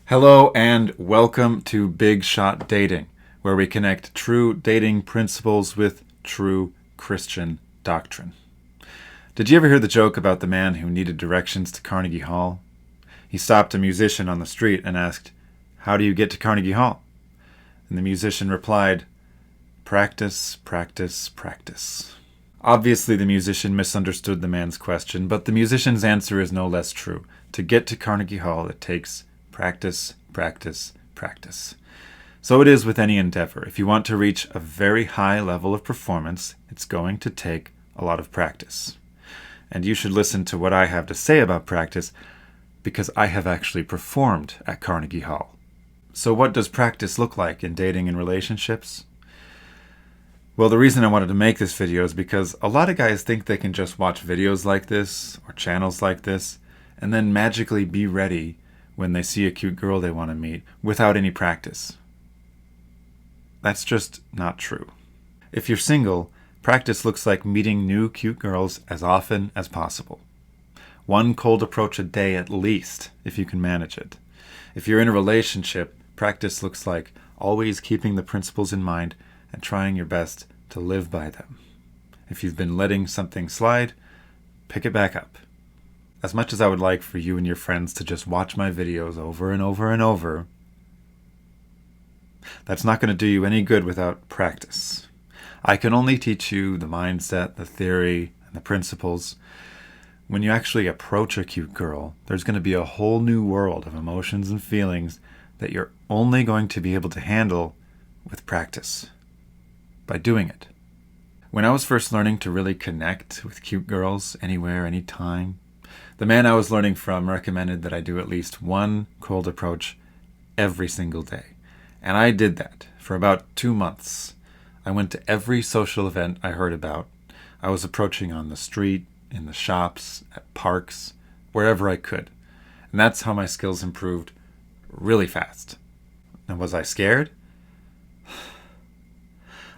Hello and welcome to Big Shot Dating, where we connect true dating principles with true Christian doctrine. Did you ever hear the joke about the man who needed directions to Carnegie Hall? He stopped a musician on the street and asked, "How do you get to Carnegie Hall?" And the musician replied, "Practice, practice, practice." Obviously, the musician misunderstood the man's question, but the musician's answer is no less true. To get to Carnegie Hall, it takes practice, practice, practice. So it is with any endeavor. If you want to reach a very high level of performance, it's going to take a lot of practice. And you should listen to what I have to say about practice, because I have actually performed at Carnegie Hall. So what does practice look like in dating and relationships? Well, the reason I wanted to make this video is because a lot of guys think they can just watch videos like this or channels like this and then magically be ready when they see a cute girl they want to meet without any practice. That's just not true. If you're single, practice looks like meeting new cute girls as often as possible. One cold approach a day at least, if you can manage it. If you're in a relationship, practice looks like always keeping the principles in mind and trying your best to live by them. If you've been letting something slide, pick it back up. As much as I would like for you and your friends to just watch my videos over and over and over, that's not going to do you any good without practice. I can only teach you the mindset, the theory, and the principles. When you actually approach a cute girl, there's going to be a whole new world of emotions and feelings that you're only going to be able to handle with practice, by doing it. When I was first learning to really connect with cute girls anywhere, anytime, the man I was learning from recommended that I do at least one cold approach every single day. And I did that for about 2 months. I went to every social event I heard about. I was approaching on the street, in the shops, at parks, wherever I could. And that's how my skills improved really fast. And was I scared?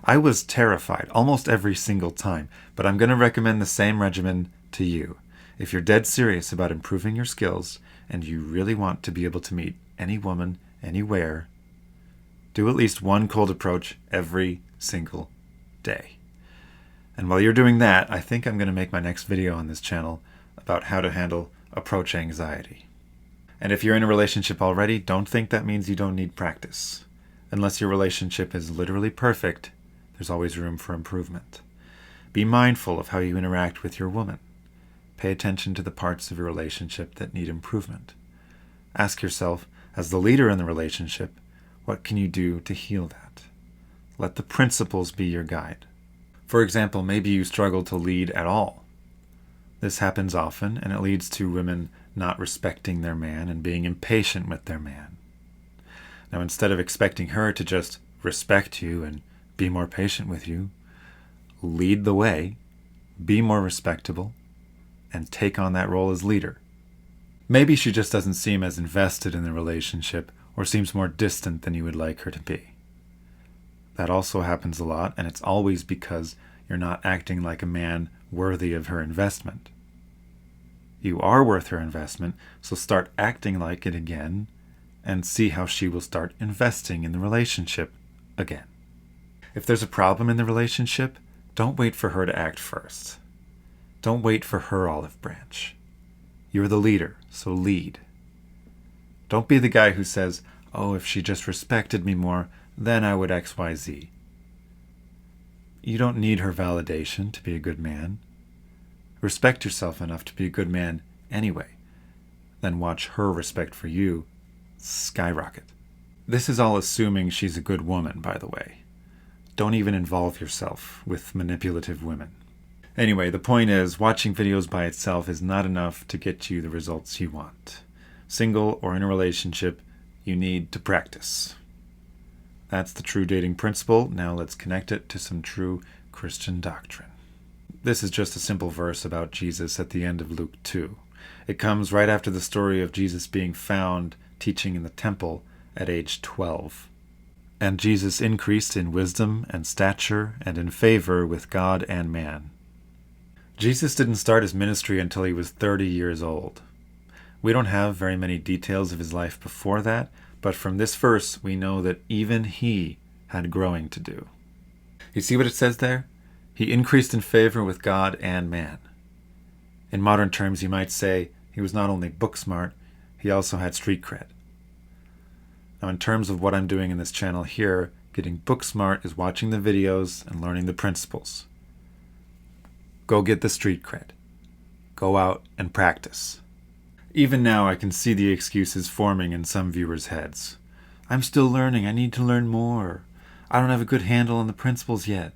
I was terrified almost every single time, but I'm going to recommend the same regimen to you. If you're dead serious about improving your skills and you really want to be able to meet any woman, anywhere, do at least one cold approach every single day. And while you're doing that, I think I'm going to make my next video on this channel about how to handle approach anxiety. And if you're in a relationship already, don't think that means you don't need practice. Unless your relationship is literally perfect, there's always room for improvement. Be mindful of how you interact with your woman. Pay attention to the parts of your relationship that need improvement. Ask yourself, as the leader in the relationship, what can you do to heal that? Let the principles be your guide. For example, maybe you struggle to lead at all. This happens often, and it leads to women not respecting their man and being impatient with their man. Now, instead of expecting her to just respect you and be more patient with you, lead the way, be more respectable, and take on that role as leader. Maybe she just doesn't seem as invested in the relationship or seems more distant than you would like her to be. That also happens a lot, and it's always because you're not acting like a man worthy of her investment. You are worth her investment, so start acting like it again and see how she will start investing in the relationship again. If there's a problem in the relationship, don't wait for her to act first. Don't wait for her olive branch. You're the leader, so lead. Don't be the guy who says, "Oh, if she just respected me more, then I would X, Y, Z." You don't need her validation to be a good man. Respect yourself enough to be a good man anyway. Then watch her respect for you skyrocket. This is all assuming she's a good woman, by the way. Don't even involve yourself with manipulative women. Anyway, the point is, watching videos by itself is not enough to get you the results you want. Single or in a relationship, you need to practice. That's the true dating principle. Now let's connect it to some true Christian doctrine. This is just a simple verse about Jesus at the end of Luke 2. It comes right after the story of Jesus being found teaching in the temple at age 12. And Jesus increased in wisdom and stature and in favor with God and man. Jesus didn't start his ministry until he was 30 years old. We don't have very many details of his life before that, but from this verse we know that even he had growing to do. You see what it says there? He increased in favor with God and man. In modern terms, you might say he was not only book smart, he also had street cred. Now, in terms of what I'm doing in this channel here, getting book smart is watching the videos and learning the principles. Go get the street cred. Go out and practice. Even now, I can see the excuses forming in some viewers' heads. I'm still learning. I need to learn more. I don't have a good handle on the principles yet.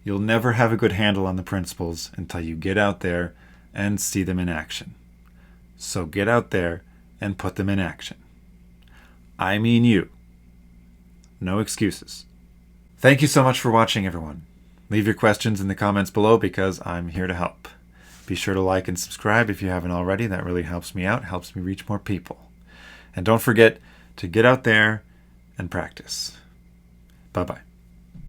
You'll never have a good handle on the principles until you get out there and see them in action. So get out there and put them in action. I mean you. No excuses. Thank you so much for watching, everyone. Leave your questions in the comments below because I'm here to help. Be sure to like and subscribe if you haven't already. That really helps me out, helps me reach more people. And don't forget to get out there and practice. Bye-bye.